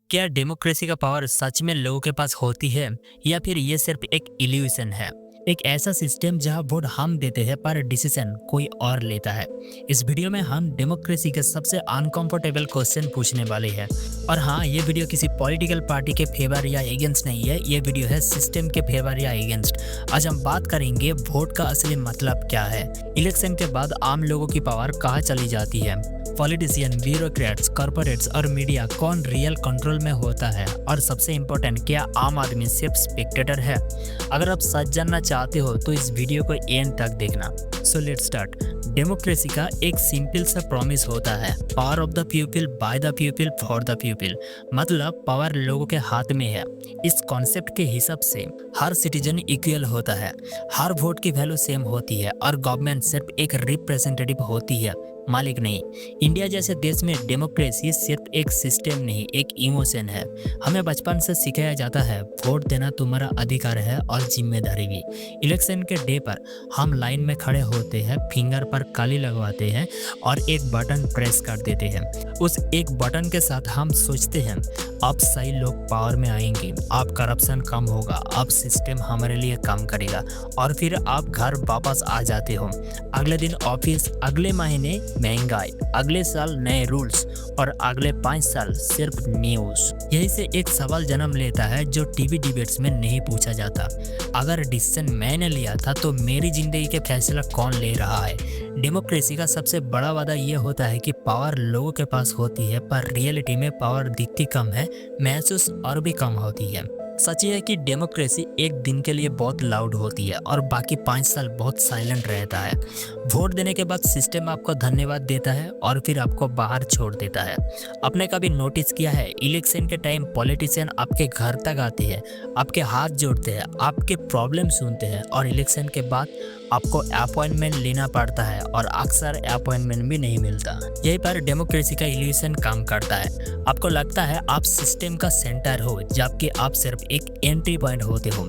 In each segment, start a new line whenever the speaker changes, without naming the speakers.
क्या डेमोक्रेसी का पावर सच में लोगों के पास होती है या फिर ये सिर्फ एक इल्यूजन है? एक ऐसा सिस्टम जहां वोट हम देते हैं पर डिसीजन कोई और लेता है। इस वीडियो में हम डेमोक्रेसी के सबसे अनकंफर्टेबल क्वेश्चन पूछने वाले हैं। और हाँ, ये वीडियो किसी पॉलिटिकल पार्टी के फेवर या अगेंस्ट नहीं है, ये वीडियो है सिस्टम के फेवर या अगेंस्ट। आज हम बात करेंगे वोट का असली मतलब क्या है, इलेक्शन के बाद आम लोगों की पावर कहाँ चली जाती है, पॉलिटिशियन, ब्यूरोक्रेट्स, कॉर्पोरेट्स और मीडिया कौन रियल कंट्रोल में होता है, और सबसे इम्पोर्टेंट, क्या आम आदमी सिर्फ स्पेक्टेटर है। अगर आप सच जानना चाहते हो तो इस वीडियो को एंड तक देखना। So let's start. डेमोक्रेसी का एक सिंपल सा प्रॉमिस होता है, power of the people, by the people, for the people. मतलब पावर लोगों के हाथ में है। इस कॉन्सेप्ट के हिसाब से हर सिटीजन इक्वल होता है, हर वोट की वैल्यू सेम होती है और गवर्नमेंट सिर्फ एक रिप्रेजेंटेटिव होती है, मालिक नहीं। इंडिया जैसे देश में डेमोक्रेसी सिर्फ एक सिस्टम नहीं, एक इमोशन है। हमें बचपन से सिखाया जाता है वोट देना तुम्हारा अधिकार है और जिम्मेदारी भी। इलेक्शन के डे पर हम लाइन में खड़े होते हैं, फिंगर पर काली लगवाते हैं और एक बटन प्रेस कर देते हैं। उस एक बटन के साथ हम सोचते हैं अब सही लोग पावर में आएंगे, अब करप्शन कम होगा, अब सिस्टम हमारे लिए काम करेगा, और फिर आप घर वापस आ जाते हो। अगले दिन ऑफिस, अगले महीने महंगाई, अगले साल नए रूल्स और अगले 5 साल सिर्फ न्यूज। यही से एक सवाल जन्म लेता है जो टीवी डिबेट्स में नहीं पूछा जाता। अगर डिसीजन मैंने लिया था तो मेरी जिंदगी के फैसला कौन ले रहा है? डेमोक्रेसी का सबसे बड़ा वादा ये होता है कि पावर लोगों के पास होती है, पर रियलिटी में पावर दिखती कम है, महसूस और भी कम होती है। सच है कि डेमोक्रेसी एक दिन के लिए बहुत लाउड होती है और बाकी 5 साल बहुत साइलेंट रहता है। वोट देने के बाद सिस्टम आपको धन्यवाद देता है और फिर आपको बाहर छोड़ देता है। आपने कभी नोटिस किया है, इलेक्शन के टाइम पॉलिटिशियन आपके घर तक आते हैं, आपके हाथ जोड़ते हैं, आपके प्रॉब्लम सुनते हैं, और इलेक्शन के बाद आपको अपॉइंटमेंट लेना पड़ता है और अक्सर अपॉइंटमेंट भी नहीं मिलता। यही पर डेमोक्रेसी का इल्यूशन काम करता है। आपको लगता है आप सिस्टम का सेंटर हो, जबकि आप सिर्फ एक एंट्री पॉइंट होते हो।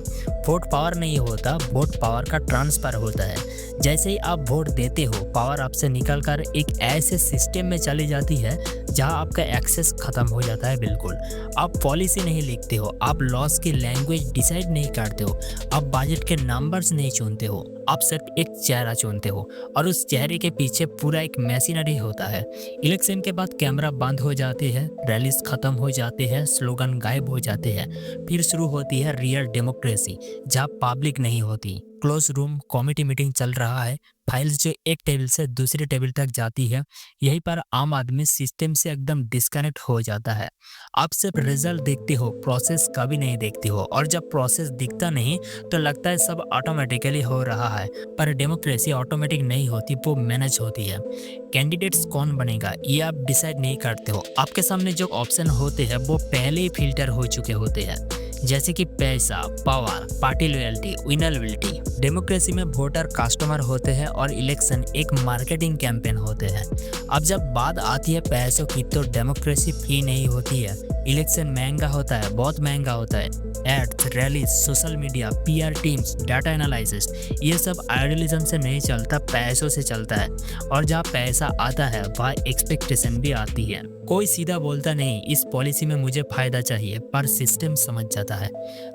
वोट पावर नहीं होता, वोट पावर का ट्रांसफर होता है। जैसे ही आप वोट देते हो, पावर आपसे निकलकर एक ऐसे सिस्टम में चली जाती है जहां आपका एक्सेस खत्म हो जाता है। बिल्कुल, आप पॉलिसी नहीं लिखते हो, आप लॉस की लैंग्वेज डिसाइड नहीं करते हो, आप बजट के नंबर्स नहीं चुनते हो, आप सिर्फ एक चेहरा चुनते हो, और उस चेहरे के पीछे पूरा एक मशीनरी होता है। इलेक्शन के बाद कैमरा बंद हो जाते हैं, रैलीज खत्म हो जाते हैं, स्लोगन गायब हो जाते हैं। फिर शुरू होती है रियल डेमोक्रेसी, जहाँ पब्लिक नहीं होती, क्लोज रूम कमेटी मीटिंग चल रहा है, फाइल्स जो एक टेबल से दूसरे टेबल तक जाती है। यहीं पर आम आदमी सिस्टम से एकदम डिस्कनेक्ट हो जाता है। आप सिर्फ रिजल्ट देखते हो, प्रोसेस कभी नहीं देखते हो, और जब प्रोसेस दिखता नहीं तो लगता है सब ऑटोमेटिकली हो रहा है। पर डेमोक्रेसी ऑटोमेटिक नहीं होती, वो मैनेज होती है। कैंडिडेट्स कौन बनेगा ये आप डिसाइड नहीं करते हो, आपके सामने जो ऑप्शन होते हैं वो पहले ही फिल्टर हो चुके होते हैं, जैसे कि पैसा, पावर, पार्टी लॉयल्टी, विनरेबिलिटी। डेमोक्रेसी में वोटर कस्टमर होते हैं और इलेक्शन एक मार्केटिंग कैंपेन होते हैं। अब जब बात आती है पैसों की तो डेमोक्रेसी फ्री नहीं होती है। इलेक्शन महंगा होता है, बहुत महंगा होता है। Ads, rallies, social media, PR teams, data analysis, ये सब आइडियलिज्म से नहीं चलता, पैसों से चलता है। और जहाँ पैसा आता है वहाँ एक्सपेक्टेशन भी आती है। कोई सीधा बोलता नहीं इस पॉलिसी में मुझे फायदा चाहिए, पर सिस्टम समझ जाता है।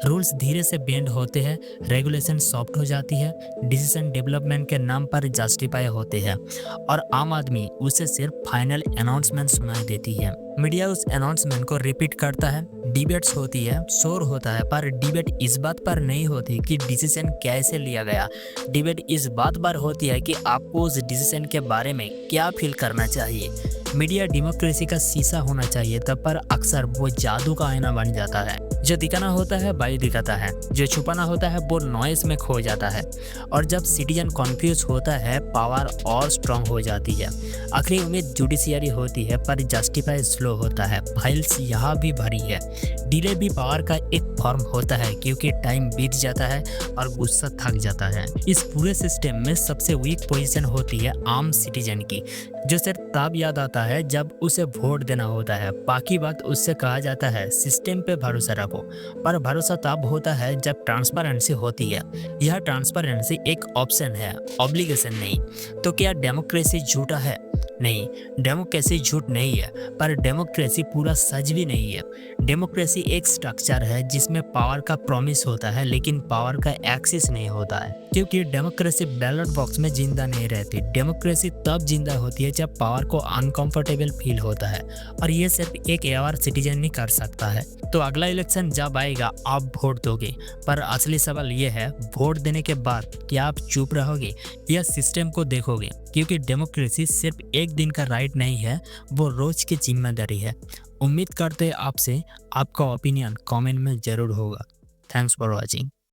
रूल्स धीरे से बेंड होते हैं, रेगुलेशन सॉफ्ट हो जाती है, डिसीजन डेवलपमेंट के नाम पर जस्टिफाई होते हैं, और आम आदमी उसे सिर्फ फाइनल अनाउंसमेंट सुनाई देती है। मीडिया उस अनाउंसमेंट को रिपीट करता है, डिबेट्स होती है, शोर होता है, पर डिबेट इस बात पर नहीं होती कि डिसीजन कैसे लिया गया। डिबेट इस बात पर होती है कि आपको उस डिसीजन के बारे में क्या फील करना चाहिए। मीडिया डेमोक्रेसी का शीशा होना चाहिए, तब पर अक्सर वो जादू का आईना बन जाता है। जो दिखाना होता है वही दिखाता है, जो छुपाना होता है वो नॉइस में खो जाता है। और जब सिटीजन कॉन्फ्यूज होता है, पावर और स्ट्रांग हो जाती है। आखिरी उम्मीद जुडिशियरी होती है, पर जस्टिफाई स्लो होता है। फाइल्स यहाँ भी भरी है। डिले भी पावर का एक फॉर्म होता है, क्योंकि टाइम बीत जाता है और गुस्सा थक जाता है। इस पूरे सिस्टम में सबसे वीक पोजीशन होती है आम सिटीजन की, जो सिर्फ तब याद आता है जब उसे वोट देना होता है। बाकी बात उससे कहा जाता है सिस्टम पे भरोसा रखो, पर भरोसा तब होता है जब ट्रांसपेरेंसी होती है। यह ट्रांसपेरेंसी एक ऑप्शन है, ऑब्लिगेशन नहीं। तो क्या डेमोक्रेसी झूठा है? नहीं, डेमोक्रेसी झूठ नहीं है, पर डेमोक्रेसी पूरा सच भी नहीं है। डेमोक्रेसी एक स्ट्रक्चर है जिसमें पावर का प्रॉमिस होता है लेकिन पावर का एक्सेस नहीं होता है, क्योंकि डेमोक्रेसी बैलेट बॉक्स में जिंदा नहीं रहती। डेमोक्रेसी तब जिंदा होती है जब पावर को अनकंफर्टेबल फील होता है, और ये सिर्फ एक अवेयर सिटीजन नहीं कर सकता है। तो अगला इलेक्शन जब आएगा आप वोट दोगे, पर असली सवाल ये है, वोट देने के बाद क्या आप चुप रहोगे या सिस्टम को देखोगे? क्योंकि डेमोक्रेसी सिर्फ एक दिन का राइट नहीं है, वो रोज की जिम्मेदारी है। उम्मीद करते हैं आपसे आपका ओपिनियन कमेंट में जरूर होगा। Thanks for watching.